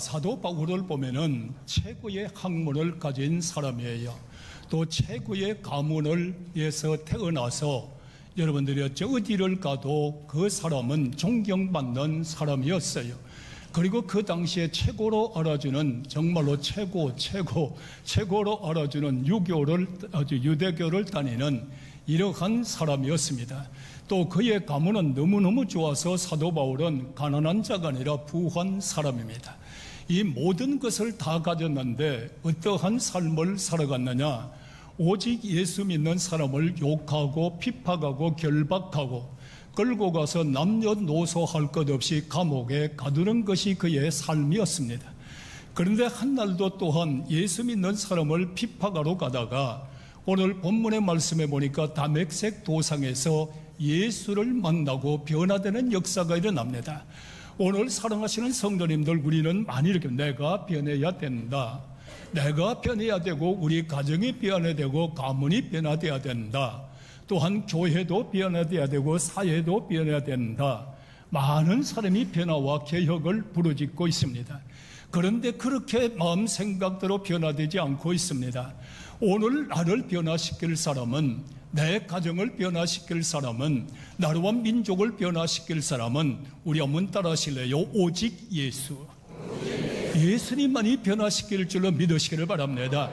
사도 바울을 보면은 최고의 학문을 가진 사람이에요. 또 최고의 가문에서 태어나서 여러분들이 어디를 가도 그 사람은 존경받는 사람이었어요. 그리고 그 당시에 최고로 알아주는, 정말로 최고로 알아주는 유대교를 다니는 이러한 사람이었습니다. 또 그의 가문은 너무너무 좋아서 사도 바울은 가난한 자가 아니라 부한 사람입니다. 이 모든 것을 다 가졌는데 어떠한 삶을 살아갔느냐? 오직 예수 믿는 사람을 욕하고 핍박하고 결박하고 끌고 가서 남녀노소 할 것 없이 감옥에 가두는 것이 그의 삶이었습니다. 그런데 한날도 또한 예수 믿는 사람을 핍박하러 가다가 오늘 본문의 말씀에 보니까 다메섹 도상에서 예수를 만나고 변화되는 역사가 일어납니다. 오늘 사랑하시는 성도님들, 우리는 많이 이렇게 내가 변해야 된다, 내가 변해야 되고 우리 가정이 변해야 되고 가문이 변화되어야 된다, 또한 교회도 변화되어야 되고 사회도 변해야 된다. 많은 사람이 변화와 개혁을 부르짖고 있습니다. 그런데 그렇게 마음 생각대로 변화되지 않고 있습니다. 오늘 나를 변화시킬 사람은, 내 가정을 변화시킬 사람은, 나라와 민족을 변화시킬 사람은 우리 한번 따라하실래요? 오직 예수. 예수님만이 변화시킬 줄로 믿으시기를 바랍니다.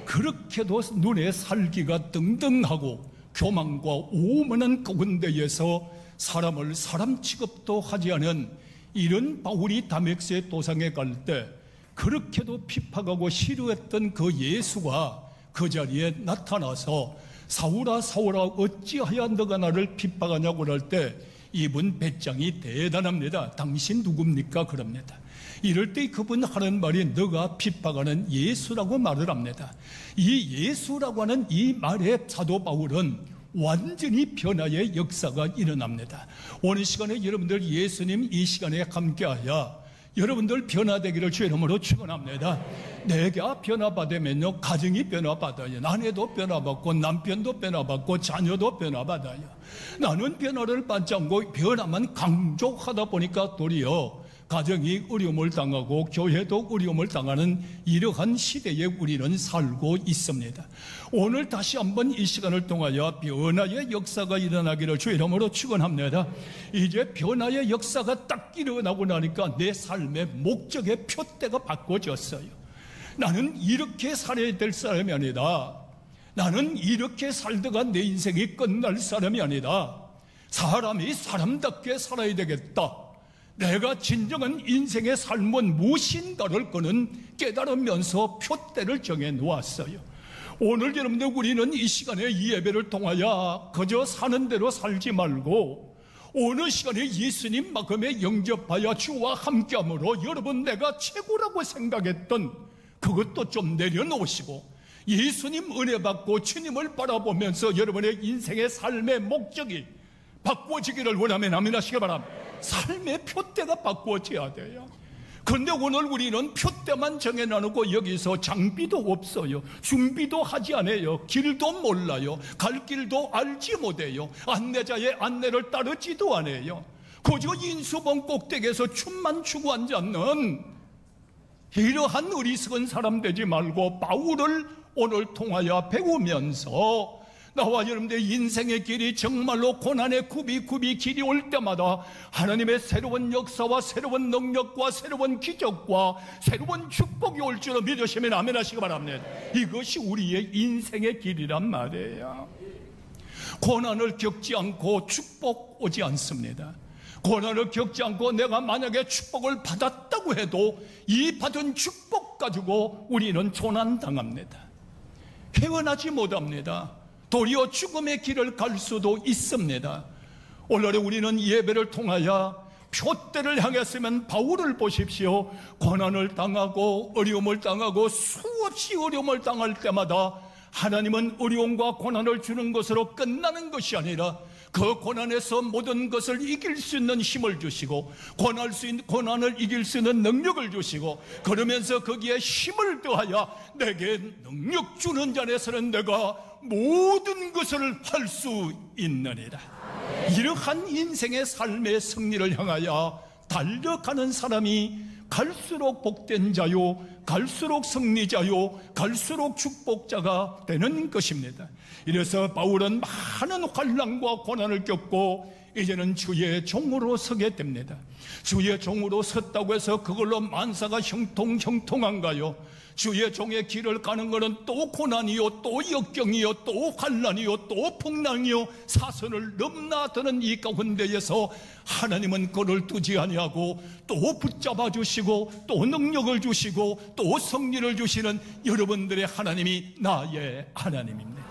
그렇게도 눈에 살기가 등등하고 교만과 오만한 가운데에서 사람을 사람 취급도 하지 않은 이런 바울이 다메섹 도상에 갈 때 그렇게도 핍박하고 싫어했던 그 예수가 그 자리에 나타나서 사울아 사울아 어찌하여 너가 나를 핍박하냐고 할 때 이분 배짱이 대단합니다. 당신 누굽니까? 그럽니다. 이럴 때 그분 하는 말이 너가 핍박하는 예수라고 말을 합니다. 이 예수라고 하는 이 말에 사도 바울은 완전히 변화의 역사가 일어납니다. 오늘 시간에 여러분들 예수님 이 시간에 함께하여 여러분들 변화되기를 주의 이름으로 축원합니다. 내가 변화받으면요 가정이 변화받아요. 아내도 변화받고 남편도 변화받고 자녀도 변화받아요. 나는 변화를 받지 않고 변화만 강조하다 보니까 도리어 가정이 어려움을 당하고 교회도 어려움을 당하는 이러한 시대에 우리는 살고 있습니다. 오늘 다시 한번 이 시간을 통하여 변화의 역사가 일어나기를 주의 이름으로 축원합니다. 이제 변화의 역사가 딱 일어나고 나니까 내 삶의 목적의 표대가 바꿔졌어요. 나는 이렇게 살아야 될 사람이 아니다. 나는 이렇게 살다가 내 인생이 끝날 사람이 아니다. 사람이 사람답게 살아야 되겠다. 내가 진정한 인생의 삶은 무엇인가를 그는 깨달으면서 표대를 정해 놓았어요. 오늘 여러분들 우리는 이 시간에 이 예배를 통하여 그저 사는 대로 살지 말고 오늘 시간에 예수님 마음에 영접하여 주와 함께함으로 여러분 내가 최고라고 생각했던 그것도 좀 내려놓으시고 예수님 은혜 받고 주님을 바라보면서 여러분의 인생의 삶의 목적이 바꿔지기를 원하면 아멘 하시기 바랍니다. 삶의 표대가 바꿔져야 돼요. 그런데 오늘 우리는 표대만 정해놔놓고 여기서 장비도 없어요. 준비도 하지 않아요. 길도 몰라요. 갈 길도 알지 못해요. 안내자의 안내를 따르지도 않아요. 그저 인수봉 꼭대기에서 춤만 추고 앉았는 이러한 어리석은 사람 되지 말고 바울을 오늘 통하여 배우면서 나와 여러분들의 인생의 길이 정말로 고난의 굽이 길이 올 때마다 하나님의 새로운 역사와 새로운 능력과 새로운 기적과 새로운 축복이 올 줄로 믿으시면 아멘 하시기 바랍니다. 이것이 우리의 인생의 길이란 말이에요. 고난을 겪지 않고 축복 오지 않습니다. 고난을 겪지 않고 내가 만약에 축복을 받았다고 해도 이 받은 축복 가지고 우리는 조난당합니다. 회원하지 못합니다. 도리어 죽음의 길을 갈 수도 있습니다. 오늘의 우리는 예배를 통하여 표대를 향했으면 바울을 보십시오. 고난을 당하고 어려움을 당하고 수없이 어려움을 당할 때마다 하나님은 어려움과 고난을 주는 것으로 끝나는 것이 아니라 그 고난에서 모든 것을 이길 수 있는 힘을 주시고 고난을 이길 수 있는 능력을 주시고 그러면서 거기에 힘을 더하여 내게 능력 주는 자 안에서는 내가 모든 것을 할 수 있느니라. 이러한 인생의 삶의 승리를 향하여 달려가는 사람이 갈수록 복된 자요, 갈수록 승리자요, 갈수록 축복자가 되는 것입니다. 이래서 바울은 많은 환난과 고난을 겪고 이제는 주의 종으로 서게 됩니다. 주의 종으로 섰다고 해서 그걸로 만사가 형통한가요? 주의 종의 길을 가는 것은 또 고난이요, 또 역경이요, 또 환난이요, 또 풍랑이요, 사선을 넘나드는 이 가운데에서 하나님은 그를 두지 아니하고 또 붙잡아 주시고 또 능력을 주시고 또 승리를 주시는 여러분들의 하나님이 나의 하나님입니다.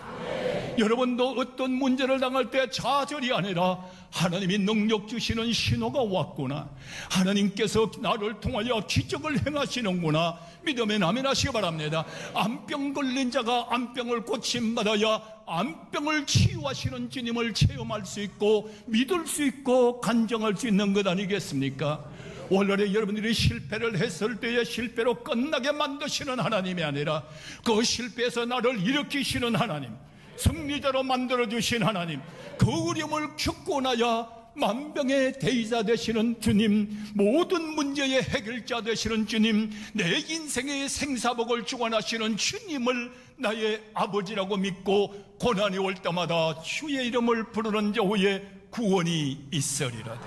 여러분도 어떤 문제를 당할 때 좌절이 아니라 하나님이 능력 주시는 신호가 왔구나, 하나님께서 나를 통하여 기적을 행하시는구나, 믿으면 아멘 하시기 바랍니다. 암병 걸린 자가 암병을 고침받아야 암병을 치유하시는 주님을 체험할 수 있고 믿을 수 있고 간증할 수 있는 것 아니겠습니까? 원래 여러분들이 실패를 했을 때에 실패로 끝나게 만드시는 하나님이 아니라 그 실패에서 나를 일으키시는 하나님, 승리자로 만들어주신 하나님, 그 어려움을 겪고 나야 만병의 대의자 되시는 주님, 모든 문제의 해결자 되시는 주님, 내 인생의 생사복을 주관하시는 주님을 나의 아버지라고 믿고 고난이 올 때마다 주의 이름을 부르는 자후에 구원이 있으리라.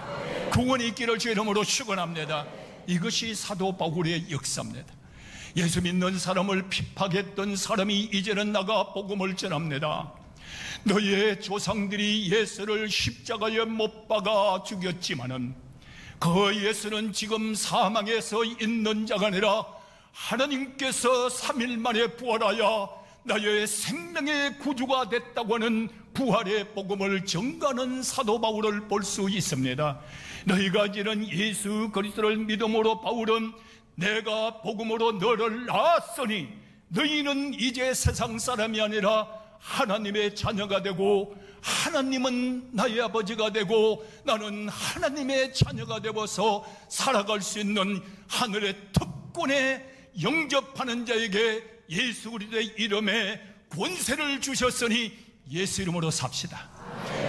구원이 있기를 주 이름으로 축원합니다. 이것이 사도 바울의 역사입니다. 예수 믿는 사람을 핍박했던 사람이 이제는 나가 복음을 전합니다. 너희의 조상들이 예수를 십자가에 못 박아 죽였지만은 그 예수는 지금 사망에서 있는 자가 아니라 하나님께서 3일 만에 부활하여 나의 생명의 구주가 됐다고 하는 부활의 복음을 전가하는 사도 바울을 볼 수 있습니다. 너희가 이제는 예수 그리스도를 믿음으로 바울은 내가 복음으로 너를 낳았으니 너희는 이제 세상 사람이 아니라 하나님의 자녀가 되고 하나님은 나의 아버지가 되고 나는 하나님의 자녀가 되어서 살아갈 수 있는 하늘의 특권에 영접하는 자에게 예수 그리스도의 이름에 권세를 주셨으니 예수 이름으로 삽시다.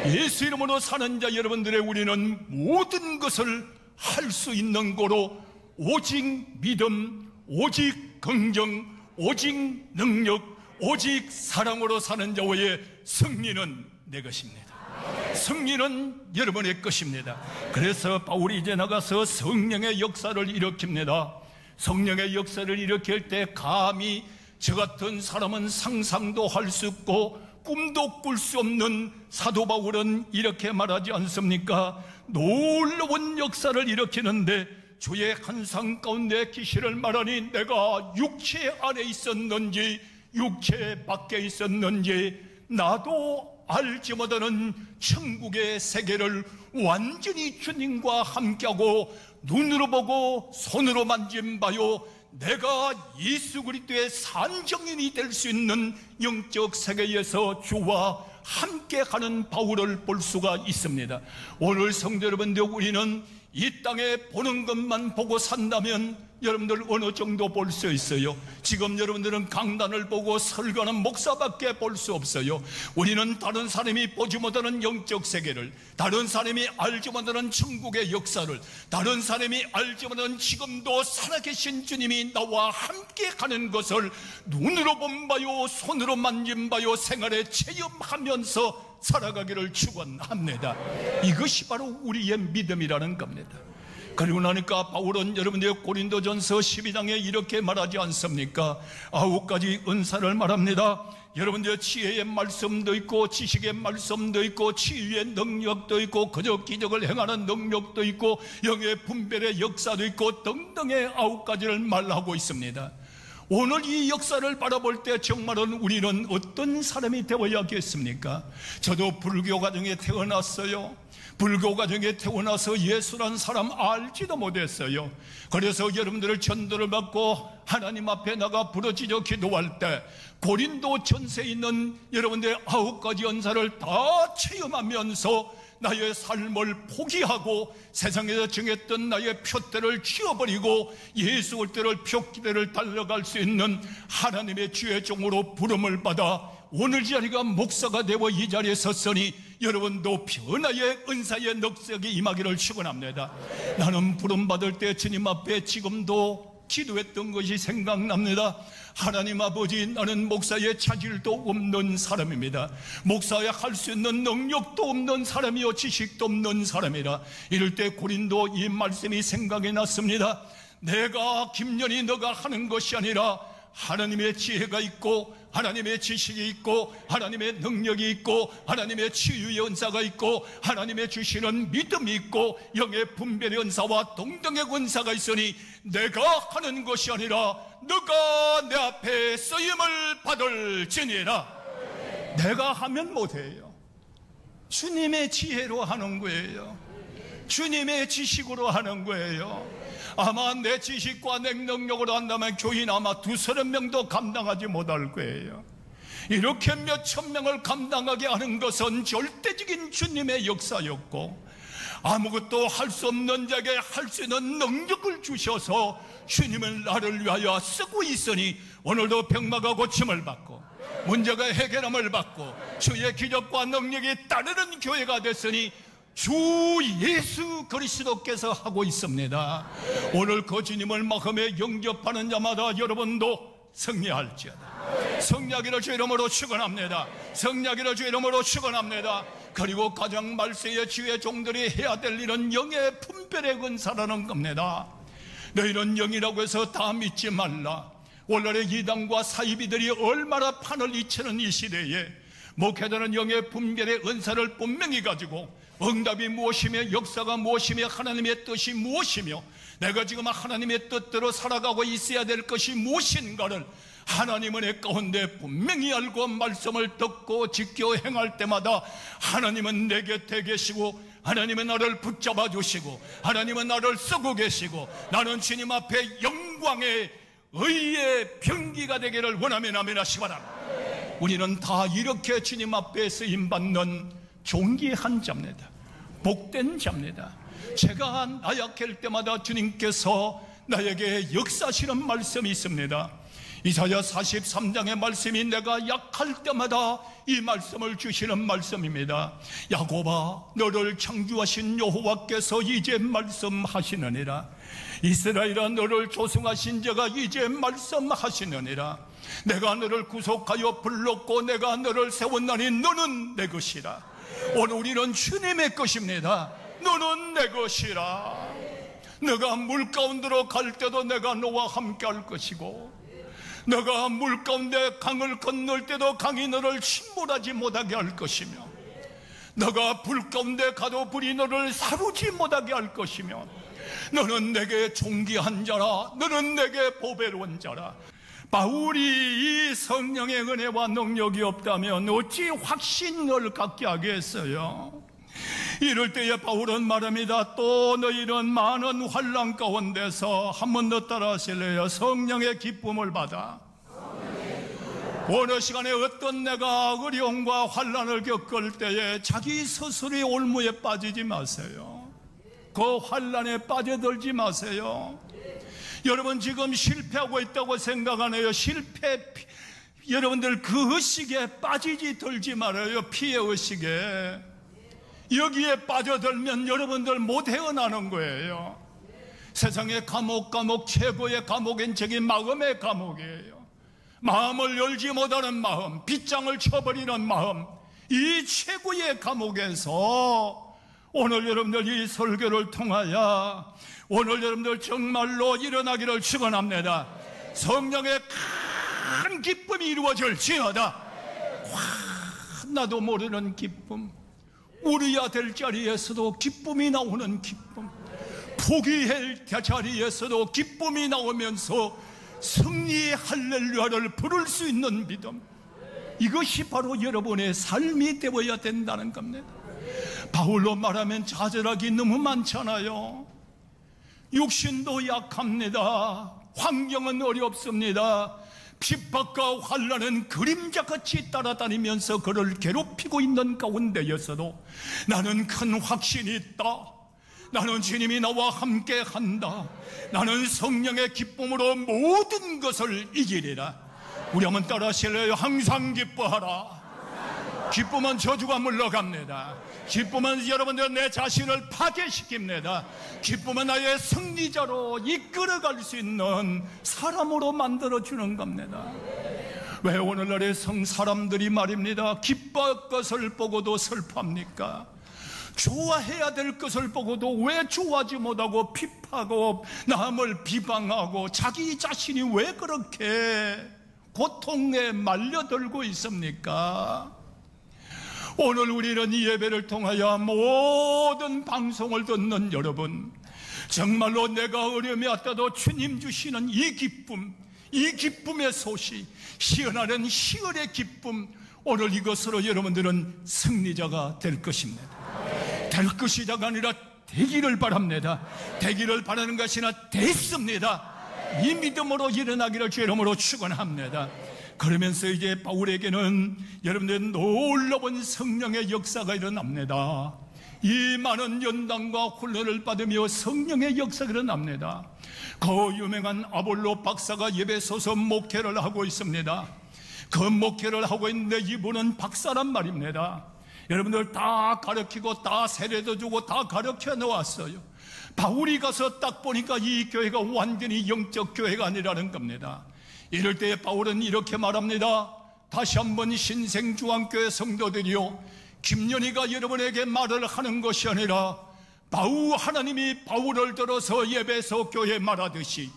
예수 이름으로 사는 자 여러분들의 우리는 모든 것을 할 수 있는 거로 오직 믿음, 오직 긍정, 오직 능력, 오직 사랑으로 사는 자의 승리는 내 것입니다. 승리는 여러분의 것입니다. 그래서 바울이 이제 나가서 성령의 역사를 일으킵니다. 성령의 역사를 일으킬 때 감히 저 같은 사람은 상상도 할 수 없고 꿈도 꿀 수 없는 사도 바울은 이렇게 말하지 않습니까? 놀라운 역사를 일으키는데 주의 환상 가운데 계시를 말하니 내가 육체 안에 있었는지 육체 밖에 있었는지 나도 알지 못하는 천국의 세계를 완전히 주님과 함께하고 눈으로 보고 손으로 만진 바요, 내가 예수 그리스도의 산정인이 될 수 있는 영적 세계에서 주와 함께하는 바울을 볼 수가 있습니다. 오늘 성도 여러분들, 우리는 이 땅에 보는 것만 보고 산다면 여러분들 어느 정도 볼 수 있어요? 지금 여러분들은 강단을 보고 설교하는 목사밖에 볼 수 없어요. 우리는 다른 사람이 보지 못하는 영적 세계를, 다른 사람이 알지 못하는 천국의 역사를, 다른 사람이 알지 못하는 지금도 살아계신 주님이 나와 함께 가는 것을 눈으로 본 바요, 손으로 만진 바요, 생활에 체험하면서 살아가기를 축원합니다. 이것이 바로 우리의 믿음이라는 겁니다. 그리고 나니까 바울은 여러분들 고린도전서 12장에 이렇게 말하지 않습니까? 9가지 은사를 말합니다. 여러분들 지혜의 말씀도 있고 지식의 말씀도 있고 치유의 능력도 있고 거저 기적을 행하는 능력도 있고 영의 분별의 역사도 있고 등등의 9가지를 말하고 있습니다. 오늘 이 역사를 바라볼 때 정말은 우리는 어떤 사람이 되어야겠습니까? 저도 불교 가정에 태어났어요. 불교 가정에 태어나서 예수란 사람 알지도 못했어요. 그래서 여러분들을 전도를 받고 하나님 앞에 나가 부르짖어 기도할 때 고린도 전세에 있는 여러분들의 9가지 은사를 다 체험하면서 나의 삶을 포기하고 세상에서 정했던 나의 표대를 치워버리고 예수 그리스도를 표기대를 달려갈 수 있는 하나님의 주의 종으로 부름을 받아 오늘 자리가 목사가 되어 이 자리에 섰으니 여러분도 변화의 은사의 넉석이 임하기를 축원합니다. 나는 부름받을 때 주님 앞에 지금도 기도했던 것이 생각납니다. 하나님 아버지, 나는 목사의 차질도 없는 사람입니다. 목사에 할 수 있는 능력도 없는 사람이요 지식도 없는 사람이라. 이럴 때 고린도 이 말씀이 생각이 났습니다. 내가 김연이 너가 하는 것이 아니라 하나님의 지혜가 있고 하나님의 지식이 있고 하나님의 능력이 있고 하나님의 치유의 은사가 있고 하나님의 주시는 믿음이 있고 영의 분별의 은사와 동등의 은사가 있으니 내가 하는 것이 아니라 너가 내 앞에 쓰임을 받을지니라. 내가 하면 못해요. 주님의 지혜로 하는 거예요. 주님의 지식으로 하는 거예요. 아마 내 지식과 내 능력으로 한다면 교인 아마 2~30명도 감당하지 못할 거예요. 이렇게 몇천 명을 감당하게 하는 것은 절대적인 주님의 역사였고, 아무것도 할 수 없는 자에게 할 수 있는 능력을 주셔서 주님은 나를 위하여 쓰고 있으니 오늘도 병마가 고침을 받고 문제가 해결함을 받고 주의 기적과 능력이 따르는 교회가 됐으니 주 예수 그리스도께서 하고 있습니다. 오늘 그 주님을 마음에 영접하는 자마다 여러분도 승리할지어다. 승리하기를 주 이름으로 축원합니다. 승리하기를 주 이름으로 축원합니다. 그리고 가장 말세의 주의 종들이 해야 될 일은 영의 분별의 은사라는 겁니다. 너희는 영이라고 해서 다 믿지 말라. 오늘날의 이단과 사이비들이 얼마나 판을 이치는 이 시대에 목회자는 영의 분별의 은사를 분명히 가지고 응답이 무엇이며 역사가 무엇이며 하나님의 뜻이 무엇이며 내가 지금 하나님의 뜻대로 살아가고 있어야 될 것이 무엇인가를 하나님은 내 가운데 분명히 알고 말씀을 듣고 지켜 행할 때마다 하나님은 내 곁에 계시고 하나님은 나를 붙잡아 주시고 하나님은 나를 쓰고 계시고 나는 주님 앞에 영광의 의의 병기가 되기를 원하면 아멘 하시기 바랍니다. 우리는 다 이렇게 주님 앞에 쓰임받는 존귀한 자입니다. 복된 자입니다. 제가 나약할 때마다 주님께서 나에게 역사하시는 말씀이 있습니다. 이사야 43장의 말씀이 내가 약할 때마다 이 말씀을 주시는 말씀입니다. 야곱아, 너를 창조하신 여호와께서 이제 말씀하시느니라. 이스라엘아, 너를 조성하신 자가 이제 말씀하시느니라. 내가 너를 구속하여 불렀고 내가 너를 세웠나니 너는 내 것이라. 오늘 우리는 주님의 것입니다. 너는 내 것이라. 너가 물 가운데로 갈 때도 내가 너와 함께 할 것이고 너가 물 가운데 강을 건널 때도 강이 너를 침몰하지 못하게 할 것이며 너가 불 가운데 가도 불이 너를 사르지 못하게 할 것이며 너는 내게 존귀한 자라. 너는 내게 보배로운 자라. 바울이 이 성령의 은혜와 능력이 없다면 어찌 확신을 갖게 하겠어요? 이럴 때에 바울은 말합니다. 또 너희는 많은 환난 가운데서 한 번 더 따라 하실래요? 성령의 기쁨을 받아. 어느 시간에 어떤 내가 어려움과 환난을 겪을 때에 자기 스스로의 올무에 빠지지 마세요. 그 환난에 빠져들지 마세요. 여러분 지금 실패하고 있다고 생각하네요. 여러분들 그 의식에 빠지지 들지 말아요. 피해 의식에. 여기에 빠져들면 여러분들 못 헤어나는 거예요. 세상의 감옥 최고의 감옥인 저기 마음의 감옥이에요. 마음을 열지 못하는 마음, 빗장을 쳐버리는 마음, 이 최고의 감옥에서 오늘 여러분들 이 설교를 통하여 오늘 여러분들 정말로 일어나기를 축원합니다. 성령의 큰 기쁨이 이루어질지어다. 나도 모르는 기쁨, 우리야 될 자리에서도 기쁨이 나오는 기쁨, 포기할 자리에서도 기쁨이 나오면서 승리 할렐루야를 부를 수 있는 믿음, 이것이 바로 여러분의 삶이 되어야 된다는 겁니다. 바울로 말하면 좌절하기 너무 많잖아요. 육신도 약합니다. 환경은 어렵습니다. 핍박과 환난은 그림자같이 따라다니면서 그를 괴롭히고 있는 가운데에서도 나는 큰 확신이 있다. 나는 주님이 나와 함께 한다. 나는 성령의 기쁨으로 모든 것을 이기리라. 우리 한번 따라 하실래요? 항상 기뻐하라. 기쁨은 저주가 물러갑니다. 기쁨은 여러분들 내 자신을 파괴시킵니다. 기쁨은 나의 승리자로 이끌어갈 수 있는 사람으로 만들어주는 겁니다. 왜 오늘날의 사람들이 말입니다, 기뻐할 것을 보고도 슬퍼합니까? 좋아해야 될 것을 보고도 왜 좋아하지 못하고 비판하고 남을 비방하고 자기 자신이 왜 그렇게 고통에 말려들고 있습니까? 오늘 우리는 이 예배를 통하여 모든 방송을 듣는 여러분, 정말로 내가 어려움이 왔다도 주님 주시는 이 기쁨, 이 기쁨의 소식, 시원하는 희열의 기쁨, 오늘 이것으로 여러분들은 승리자가 될 것입니다. 될 것이자가 아니라 되기를 바랍니다. 되기를 바라는 것이 아니라 됐습니다. 이 믿음으로 일어나기를 주 이름으로 축원합니다. 그러면서 이제 바울에게는 여러분들 놀라운 성령의 역사가 일어납니다. 이 많은 연단과 훈련을 받으며 성령의 역사가 일어납니다. 그 유명한 아볼로 박사가 에베소서 목회를 하고 있습니다. 그 목회를 하고 있는데 이분은 박사란 말입니다. 여러분들 다 가르치고 다 세례도 주고 다 가르쳐 놓았어요. 바울이 가서 딱 보니까 이 교회가 완전히 영적 교회가 아니라는 겁니다. 이럴 때 바울은 이렇게 말합니다. 다시 한번 신생중앙교회 성도들이요, 김연희가 여러분에게 말을 하는 것이 아니라 하나님이 바울을 들어서 에베소 교회에 말하듯이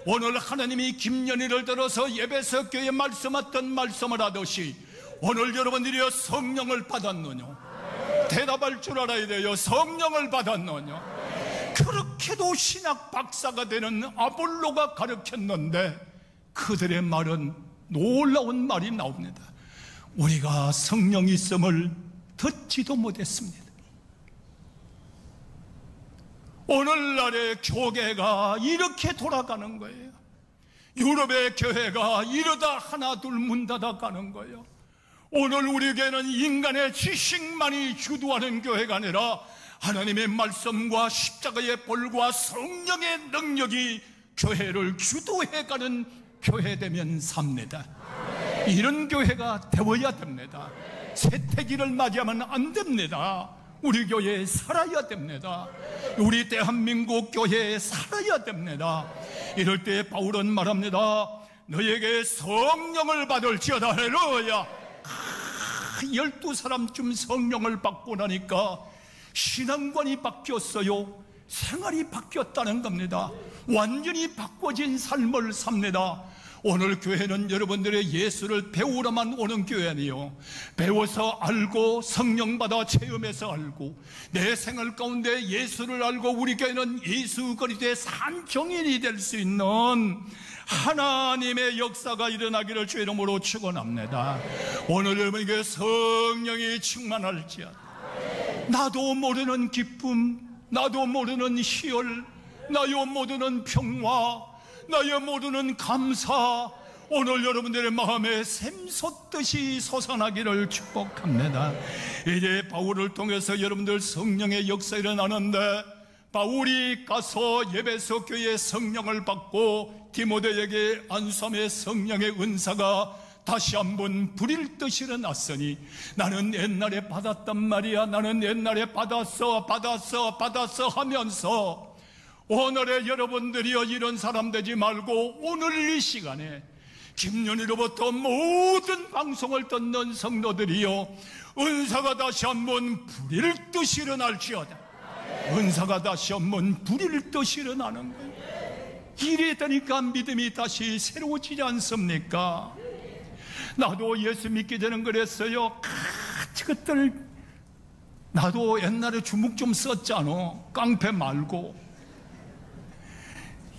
오늘 하나님이 김연희를 들어서 에베소 교회에 말씀했던 말씀을 하듯이 오늘 여러분들이요, 성령을 받았느냐? 대답할 줄 알아야 돼요. 성령을 받았느냐? 그렇게도 신학 박사가 되는 아볼로가 가르쳤는데 그들의 말은 놀라운 말이 나옵니다. 우리가 성령 있음을 듣지도 못했습니다. 오늘날의 교회가 이렇게 돌아가는 거예요. 유럽의 교회가 이러다 하나 둘 문 닫아 가는 거예요. 오늘 우리 교회는 인간의 지식만이 주도하는 교회가 아니라 하나님의 말씀과 십자가의 볼과 성령의 능력이 교회를 주도해가는 교회 되면 삽니다. 이런 교회가 되어야 됩니다. 쇠퇴기를 맞이하면 안 됩니다. 우리 교회에 살아야 됩니다. 우리 대한민국 교회에 살아야 됩니다. 이럴 때 바울은 말합니다. 너에게 성령을 받을지어다. 할렐루야. 12사람쯤 성령을 받고 나니까 신앙관이 바뀌었어요. 생활이 바뀌었다는 겁니다. 완전히 바꿔진 삶을 삽니다. 오늘 교회는 여러분들의 예수를 배우러만 오는 교회 아니에요. 배워서 알고 성령 받아 체험해서 알고 내 생활 가운데 예수를 알고 우리 교회는 예수 그리스도의 산 정인이 될 수 있는 하나님의 역사가 일어나기를 주 이름으로 축원합니다. 오늘 여러분에게 성령이 충만할지어다. 나도 모르는 기쁨, 나도 모르는 희열, 나도 모르는 평화, 나도 모르는 감사, 오늘 여러분들의 마음에 샘솟듯이 솟아나기를 축복합니다. 이제 바울을 통해서 여러분들 성령의 역사 일어나는데, 바울이 가서 에베소 교회의 성령을 받고 디모데에게 안수함의 성령의 은사가 다시 한번 불일 듯이 일어났으니 나는 옛날에 받았단 말이야, 나는 옛날에 받았어 하면서 오늘의 여러분들이여 이런 사람 되지 말고 오늘 이 시간에 김연희로부터 모든 방송을 듣는 성도들이여 은사가 다시 한번 불일 듯이 일어날지어다. 은사가 다시 한번 불일 듯이 일어나는 거예요. 이래 되니까 믿음이 다시 새로워지지 않습니까? 나도 예수 믿기 전엔 그랬어요. 그것들 나도 옛날에 주먹 좀 썼잖아. 깡패 말고.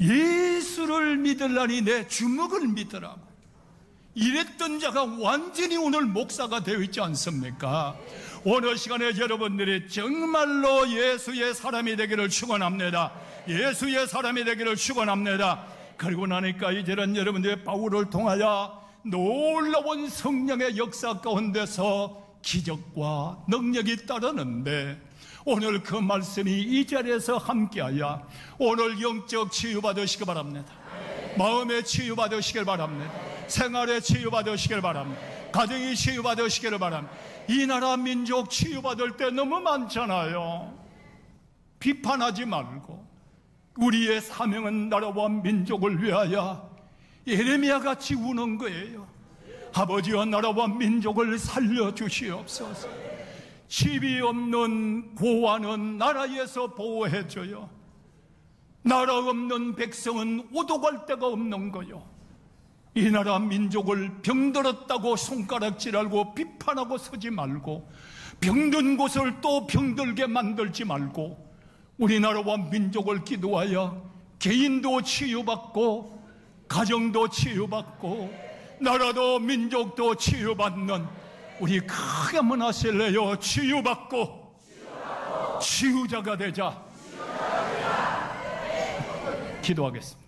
예수를 믿으려니 내 주먹을 믿으라고 이랬던 자가 완전히 오늘 목사가 되어 있지 않습니까? 오늘 시간에 여러분들이 정말로 예수의 사람이 되기를 축원합니다. 예수의 사람이 되기를 축원합니다. 그리고 나니까 이제는 여러분들의 바울을 통하여 놀라운 성령의 역사 가운데서 기적과 능력이 따르는데 오늘 그 말씀이 이 자리에서 함께하여 오늘 영적 치유받으시길 바랍니다. 마음의 치유받으시길 바랍니다. 생활의 치유받으시길 바랍니다. 가정이 치유받으시기를 바랍니다. 이 나라 민족 치유받을 때 너무 많잖아요. 비판하지 말고 우리의 사명은 나라와 민족을 위하여 예레미야 같이 우는 거예요. 아버지와 나라와 민족을 살려주시옵소서. 집이 없는 고아는 나라에서 보호해줘요. 나라 없는 백성은 오도갈 데가 없는 거요. 이 나라 민족을 병들었다고 손가락질하고 비판하고 서지 말고, 병든 곳을 또 병들게 만들지 말고, 우리나라와 민족을 기도하여 개인도 치유받고 가정도 치유받고 나라도 민족도 치유받는 우리 크게 한번 하실래요? 치유받고 치유자가 되자. 기도하겠습니다.